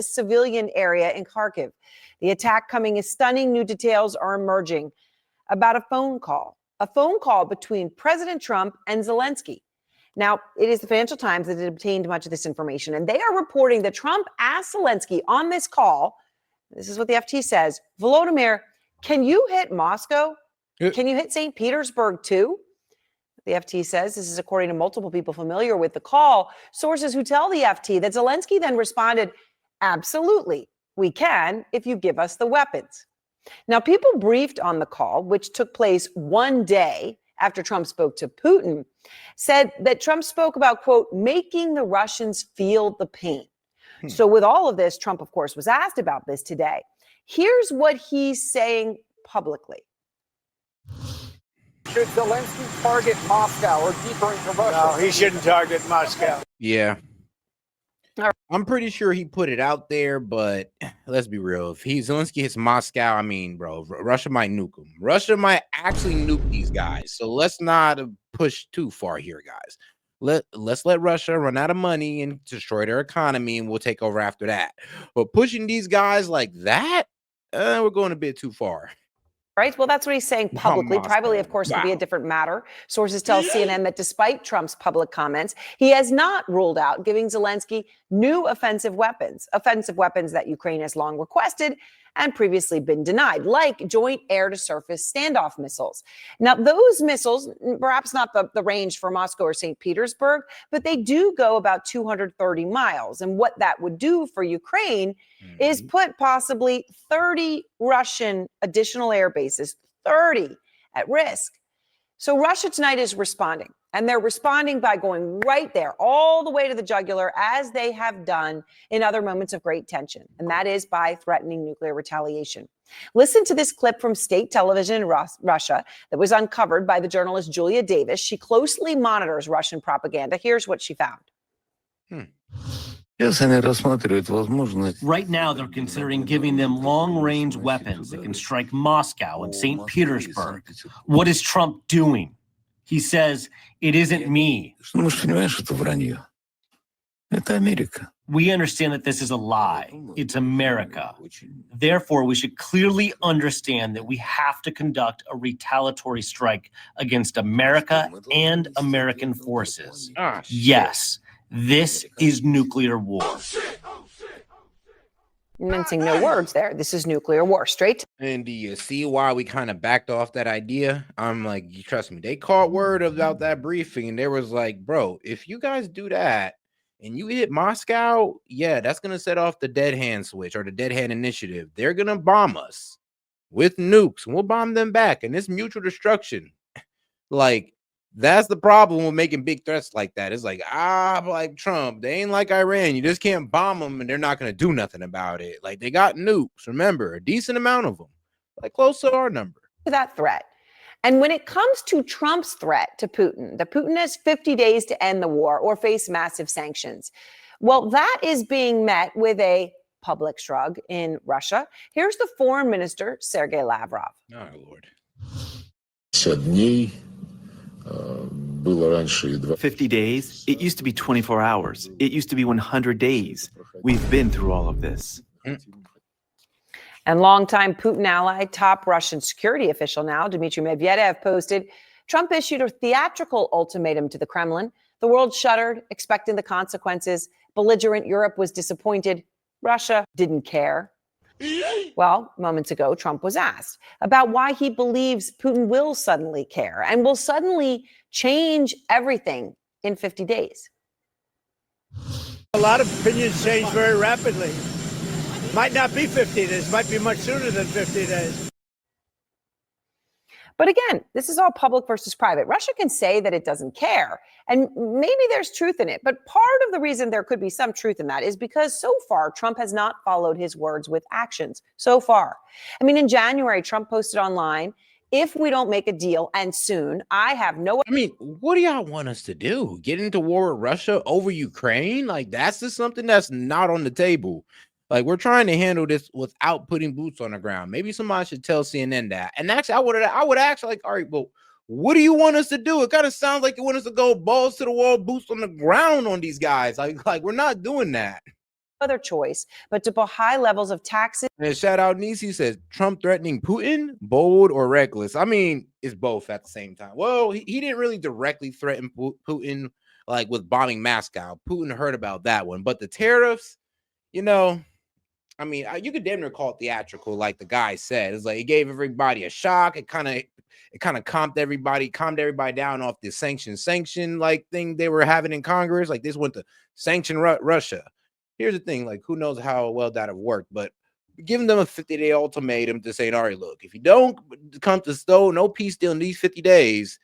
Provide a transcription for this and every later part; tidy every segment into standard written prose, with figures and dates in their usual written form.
civilian area in Kharkiv. The attack coming as stunning new details are emerging about a phone call between President Trump and Zelenskyy. Now, it is the Financial Times that had obtained much of this information, and they are reporting that Trump asked Zelenskyy on this call, this is what the FT says, Volodymyr, can you hit Moscow? Can you hit St. Petersburg too? The FT says this is according to multiple people familiar with the call. Sources who tell the FT that Zelenskyy then responded, absolutely, we can if you give us the weapons. Now, people briefed on the call, which took place one day after Trump spoke to Putin, said that Trump spoke about, quote, making the Russians feel the pain. So with all of this, Trump, of course, was asked about this today. Here's what he's saying publicly. Should Zelenskyy target Moscow or deeper into Russia? No, he shouldn't target Moscow. Yeah. I'm pretty sure he put it out there, but let's be real. If Zelenskyy hits Moscow, I mean, bro, Russia might nuke him. Russia might actually nuke these guys. So let's not push too far here, guys. Let's let Russia run out of money and destroy their economy, and we'll take over after that. But pushing these guys like that, we're going a bit too far. Right. Well, that's what he's saying publicly. Privately, of course, will be a different matter. Sources tell CNN that despite Trump's public comments, he has not ruled out giving Zelenskyy new offensive weapons that Ukraine has long requested and previously been denied, like joint air-to-surface standoff missiles. Now, those missiles, perhaps not the range for Moscow or St. Petersburg, but they do go about 230 miles. And what that would do for Ukraine is put possibly 30 Russian additional air bases, 30 at risk. So Russia tonight is responding, and they're responding by going right there, all the way to the jugular, as they have done in other moments of great tension, and that is by threatening nuclear retaliation. Listen to this clip from state television in Russia that was uncovered by the journalist Julia Davis. She closely monitors Russian propaganda. Here's what she found. Right now, they're considering giving them long-range weapons that can strike Moscow and St. Petersburg. What is Trump doing? He says, it isn't me. We understand that this is a lie. It's America. Therefore, we should clearly understand that we have to conduct a retaliatory strike against America and American forces. Yes. This is nuclear war. Mincing no words there. This is nuclear war. Straight. And do you see why we kind of backed off that idea? I'm like, you trust me, they caught word about that briefing, and they was like, bro, if you guys do that and you hit Moscow, yeah, that's going to set off the dead hand switch or the dead hand initiative. They're going to bomb us with nukes, and we'll bomb them back. And it's mutual destruction. Like, that's the problem with making big threats like that. It's like, like Trump, they ain't like Iran. You just can't bomb them and they're not going to do nothing about it. Like, they got nukes, remember, a decent amount of them, like close to our number. That threat. And when it comes to Trump's threat to Putin, that Putin has 50 days to end the war or face massive sanctions. Well, that is being met with a public shrug in Russia. Here's the foreign minister, Sergei Lavrov. Oh, Lord. 50 days? It used to be 24 hours. It used to be 100 days. We've been through all of this. And longtime Putin ally, top Russian security official now, Dmitry Medvedev, posted, Trump issued a theatrical ultimatum to the Kremlin. The world shuddered, expecting the consequences. Belligerent Europe was disappointed. Russia didn't care. Well, moments ago, Trump was asked about why he believes Putin will suddenly care and will suddenly change everything in 50 days. A lot of opinions change very rapidly. Might not be 50 days, might be much sooner than 50 days. But again, this is all public versus private. Russia can say that it doesn't care, and maybe there's truth in it. But part of the reason there could be some truth in that is because so far, Trump has not followed his words with actions. So far. I mean, in January, Trump posted online, if we don't make a deal, and soon, I have no... I mean, what do y'all want us to do? Get into war with Russia over Ukraine? Like, that's just something that's not on the table. Like, we're trying to handle this without putting boots on the ground. Maybe somebody should tell CNN that. And actually, I would ask, like, all right, well, what do you want us to do? It kind of sounds like you want us to go balls to the wall, boots on the ground on these guys. Like we're not doing that. other choice but to put high levels of taxes. And shout out Nisi says Trump threatening Putin, bold or reckless. I mean, it's both at the same time. Well, he didn't really directly threaten Putin like with bombing Moscow. Putin heard about that one, but the tariffs, you know, I mean, you could damn near call it theatrical, like the guy said. It's like it gave everybody a shock. It kind of calmed everybody down off the sanction like thing they were having in Congress. Like this went to sanction Russia. Here's the thing, like who knows how well that have worked, but giving them a 50-day ultimatum to say, all right, look, if you don't come to no peace deal in these 50 days,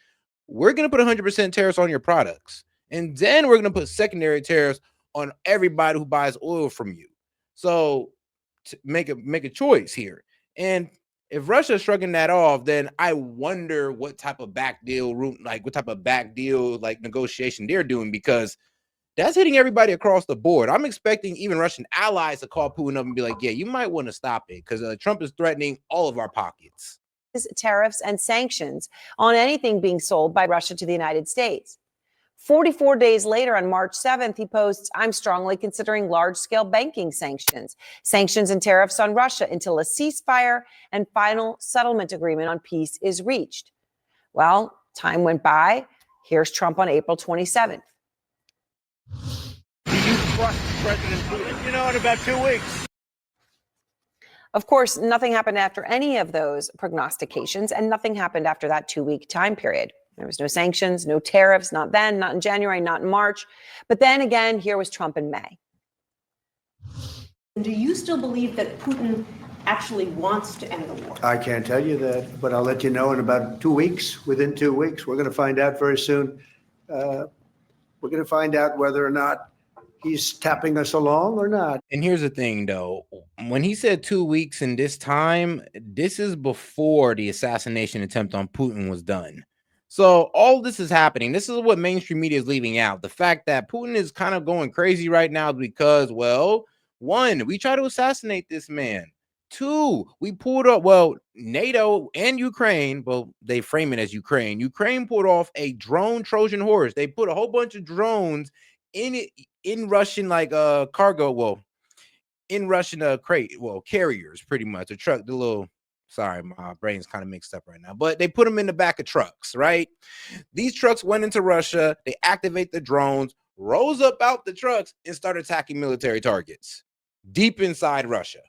we're going to put 100% tariffs on your products. And then we're going to put secondary tariffs on everybody who buys oil from you. So to make a choice here. And if Russia's shrugging that off, then I wonder what type of back deal negotiation they're doing, because that's hitting everybody across the board. I'm expecting even Russian allies to call Putin up and be like, yeah, you might want to stop it because Trump is threatening all of our pockets. Tariffs and sanctions on anything being sold by Russia to the United States. 44 days later, on March 7th, he posts, I'm strongly considering large-scale banking sanctions and tariffs on Russia until a ceasefire and final settlement agreement on peace is reached. Well, time went by. Here's Trump on April 27th. Do you trust President Putin? You know, in about 2 weeks. Of course, nothing happened after any of those prognostications, and nothing happened after that 2-week time period. There was no sanctions, no tariffs, not then, not in January, not in March. But then again, here was Trump in May. Do you still believe that Putin actually wants to end the war? I can't tell you that, but I'll let you know in about 2 weeks. Within 2 weeks, we're going to find out very soon. We're going to find out whether or not he's tapping us along or not. And here's the thing, though. When he said 2 weeks in this time, this is before the assassination attempt on Putin was done. So all this is happening. This is what mainstream media is leaving out. The fact that Putin is kind of going crazy right now because, well, one, we try to assassinate this man. Two, we pulled up, well, NATO and Ukraine, well, they frame it as Ukraine. Ukraine pulled off a drone Trojan horse. They put a whole bunch of drones in Russian cargo, well, in Russian carriers, pretty much. A truck, the little, sorry, my brain's kind of mixed up right now, but they put them in the back of trucks, right? These trucks went into Russia, they activate the drones, rose up out the trucks, and start attacking military targets deep inside Russia.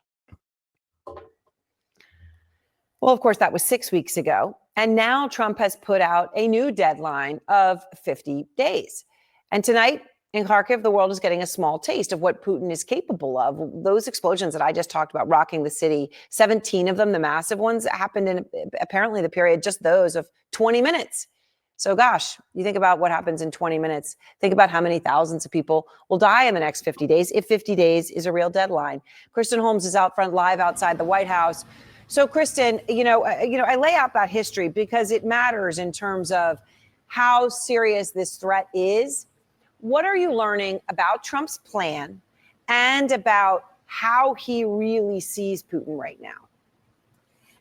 Well, of course, that was 6 weeks ago. And now Trump has put out a new deadline of 50 days. And tonight in Kharkiv, the world is getting a small taste of what Putin is capable of. Those explosions that I just talked about rocking the city, 17 of them, the massive ones, happened in apparently the period, just those of 20 minutes. So gosh, you think about what happens in 20 minutes. Think about how many thousands of people will die in the next 50 days, if 50 days is a real deadline. Kristen Holmes is out front live outside the White House. So Kristen, I lay out that history because it matters in terms of how serious this threat is. What are you learning about Trump's plan and about how he really sees Putin right now?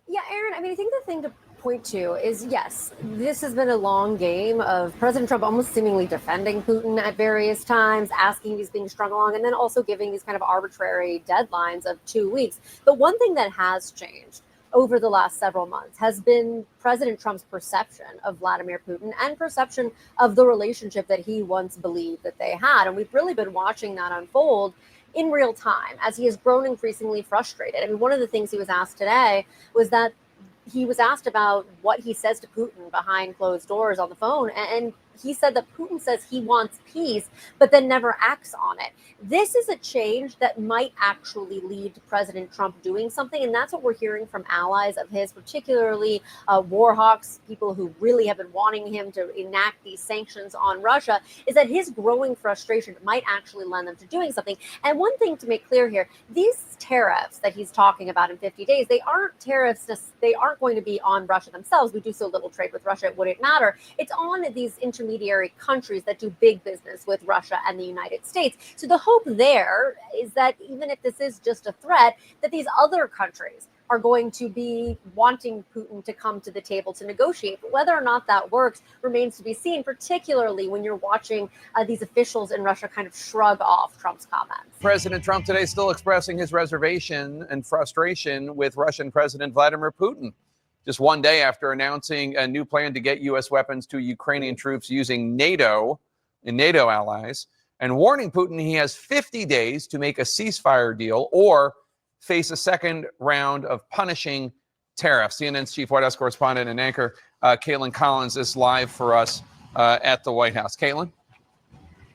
Yeah, Aaron, I mean, I think the thing to point to is, yes, this has been a long game of President Trump almost seemingly defending Putin at various times, asking if he's being strung along, and then also giving these kind of arbitrary deadlines of 2 weeks. But one thing that has changed over the last several months has been President Trump's perception of Vladimir Putin and perception of the relationship that he once believed that they had. And we've really been watching that unfold in real time as he has grown increasingly frustrated. I mean, one of the things he was asked today was that he was asked about what he says to Putin behind closed doors on the phone. And he said that Putin says he wants peace, but then never acts on it. This is a change that might actually lead to President Trump doing something. And that's what we're hearing from allies of his, particularly war hawks, people who really have been wanting him to enact these sanctions on Russia, is that his growing frustration might actually lend them to doing something. And one thing to make clear here, these tariffs that he's talking about in 50 days, they aren't tariffs, they aren't going to be on Russia themselves. We do so little trade with Russia, it wouldn't matter. It's on these intermediary countries that do big business with Russia and the United States. So the hope there is that even if this is just a threat, that these other countries are going to be wanting Putin to come to the table to negotiate. But whether or not that works remains to be seen, particularly when you're watching these officials in Russia kind of shrug off Trump's comments. President Trump today still expressing his reservation and frustration with Russian President Vladimir Putin. Just one day after announcing a new plan to get U.S. weapons to Ukrainian troops using NATO and NATO allies, and warning Putin he has 50 days to make a ceasefire deal or face a second round of punishing tariffs. CNN's chief White House correspondent and anchor, Caitlin Collins, is live for us at the White House. Caitlin?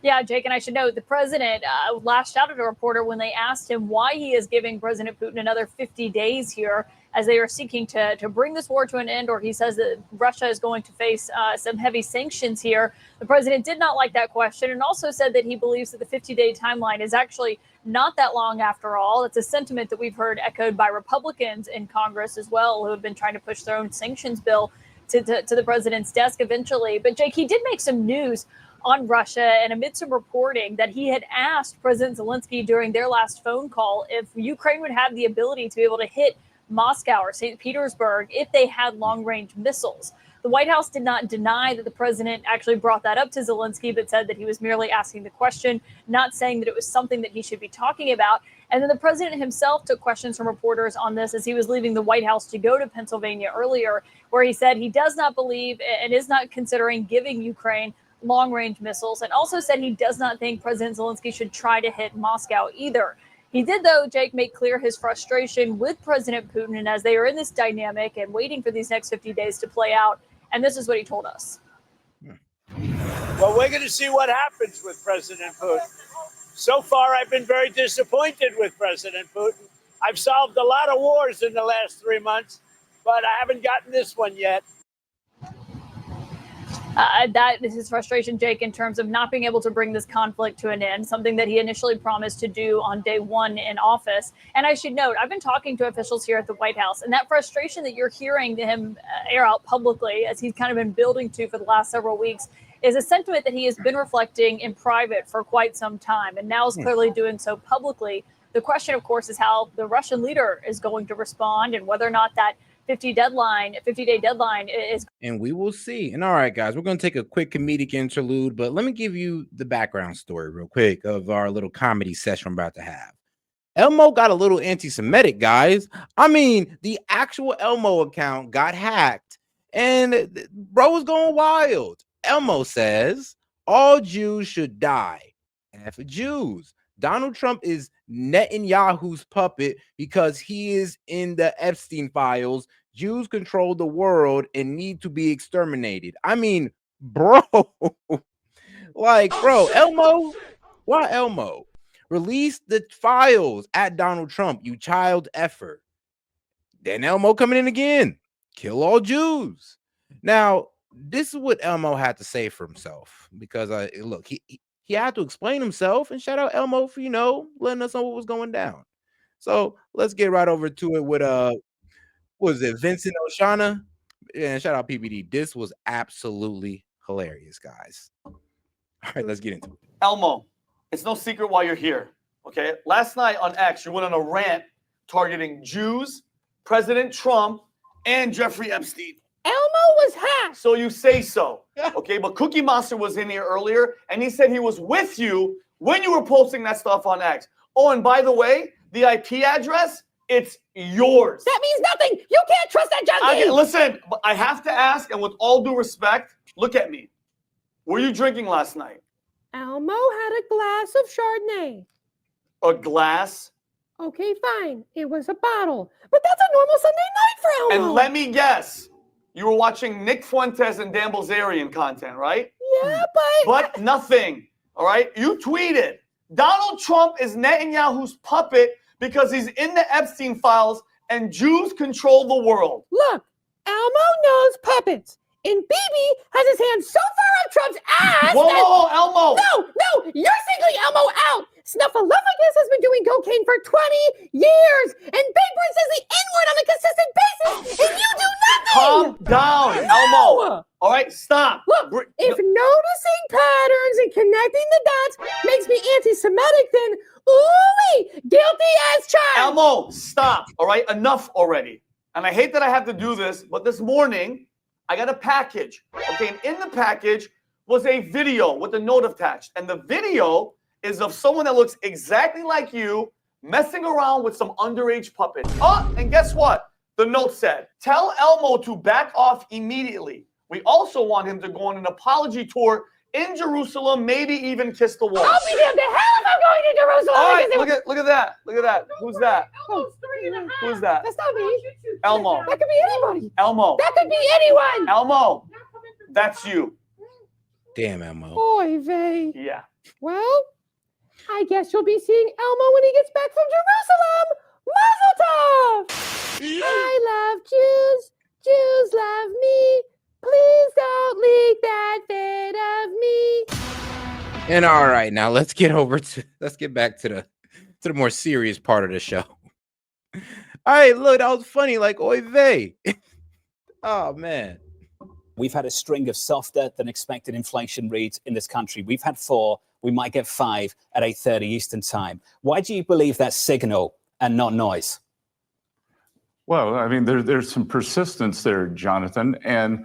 Yeah, Jake, and I should note the president lashed out at a reporter when they asked him why he is giving President Putin another 50 days here as they are seeking to bring this war to an end, or he says that Russia is going to face some heavy sanctions here. The president did not like that question and also said that he believes that the 50-day timeline is actually not that long after all. It's a sentiment that we've heard echoed by Republicans in Congress as well, who have been trying to push their own sanctions bill to the president's desk eventually. But Jake, he did make some news on Russia, and amid some reporting that he had asked President Zelenskyy during their last phone call if Ukraine would have the ability to be able to hit Moscow or St. Petersburg if they had long-range missiles. The White House did not deny that the president actually brought that up to Zelenskyy, but said that he was merely asking the question, not saying that it was something that he should be talking about. And then the president himself took questions from reporters on this as he was leaving the White House to go to Pennsylvania earlier, where he said he does not believe and is not considering giving Ukraine long-range missiles, and also said he does not think President Zelenskyy should try to hit Moscow either. He did, though, Jake, make clear his frustration with President Putin, and as they are in this dynamic and waiting for these next 50 days to play out, and this is what he told us. Well, we're going to see what happens with President Putin. So far, I've been very disappointed with President Putin. I've solved a lot of wars in the last 3 months, but I haven't gotten this one yet. That is his frustration, Jake, in terms of not being able to bring this conflict to an end, something that he initially promised to do on day one in office. And I should note, I've been talking to officials here at the White House, and that frustration that you're hearing him air out publicly, as he's kind of been building to for the last several weeks, is a sentiment that he has been reflecting in private for quite some time, and now is clearly doing so publicly. The question, of course, is how the Russian leader is going to respond and whether or not that 50-day deadline is. And we will see. And all right, guys, we're going to take a quick comedic interlude, but let me give you the background story real quick of our little comedy session I'm about to have. Elmo got a little anti-Semitic, guys. I mean, the actual Elmo account got hacked and bro was going wild. Elmo says all Jews should die. F Jews. Donald Trump is Netanyahu's puppet because he is in the Epstein files. Jews control the world and need to be exterminated. I mean, bro, like, bro, Elmo, why Elmo? Release the files at Donald Trump, you child effer. Then Elmo coming in again. Kill all Jews. Now, this is what Elmo had to say for himself because look, he had to explain himself, and shout out Elmo for, letting us know what was going down. So let's get right over to it with, what was it, Vincent Oshana? And shout out PBD. This was absolutely hilarious, guys. All right, let's get into it. Elmo, it's no secret why you're here, okay? Last night on X, you went on a rant targeting Jews, President Trump, and Jeffrey Epstein. Elmo was hacked. So you say so, okay? But Cookie Monster was in here earlier, and he said he was with you when you were posting that stuff on X. Oh, and by the way, the IP address, it's yours. That means nothing. You can't trust that junkie. Listen, I have to ask, and with all due respect, look at me. Were you drinking last night? Elmo had a glass of Chardonnay. A glass? Okay, fine. It was a bottle. But that's a normal Sunday night for Elmo. And let me guess. You were watching Nick Fuentes and Dan Bilzerian content, right? Yeah, but nothing, all right? You tweeted, Donald Trump is Netanyahu's puppet because he's in the Epstein files and Jews control the world. Look, Elmo knows puppets. And BB has his hand so far up Trump's ass. Whoa, Elmo. No, you're singling Elmo out. Snuffleupagus has been doing cocaine for 20 years. And Big Bird says the N-word on a consistent basis. And you do nothing. Calm down, Elmo. All right, stop. Look, if noticing patterns and connecting the dots makes me anti-Semitic, then ooh, Guilty as charged. Elmo, stop. All right, enough already. And I hate that I have to do this, but this morning I got a package. Okay, and in the package was a video with a note attached. And the video is of someone that looks exactly like you messing around with some underage puppet. Oh, and guess what? The note said, tell Elmo to back off immediately. We also want him to go on an apology tour in Jerusalem, maybe even kiss the wall. I'll be damned to hell if I'm going to Jerusalem. All right, look at that. Look at that. Who's that? Elmo's 3.5. Who's that? That's not me. Elmo. That could be anybody. Elmo. That could be anyone. Elmo. That's you. Damn, Elmo. Oy vey. Yeah. Well, I guess you'll be seeing Elmo when he gets back from Jerusalem. Mazel tov! I love Jews. Jews love me. Please don't leak that vid of me. And all right, now let's get back to the more serious part of the show. All right, look, that was funny, like oy vey. Oh man. We've had a string of softer than expected inflation reads in this country. We've had 4. We might get 5 at 8:30 Eastern time. Why do you believe that's signal and not noise? Well, I mean, there's some persistence there, Jonathan, and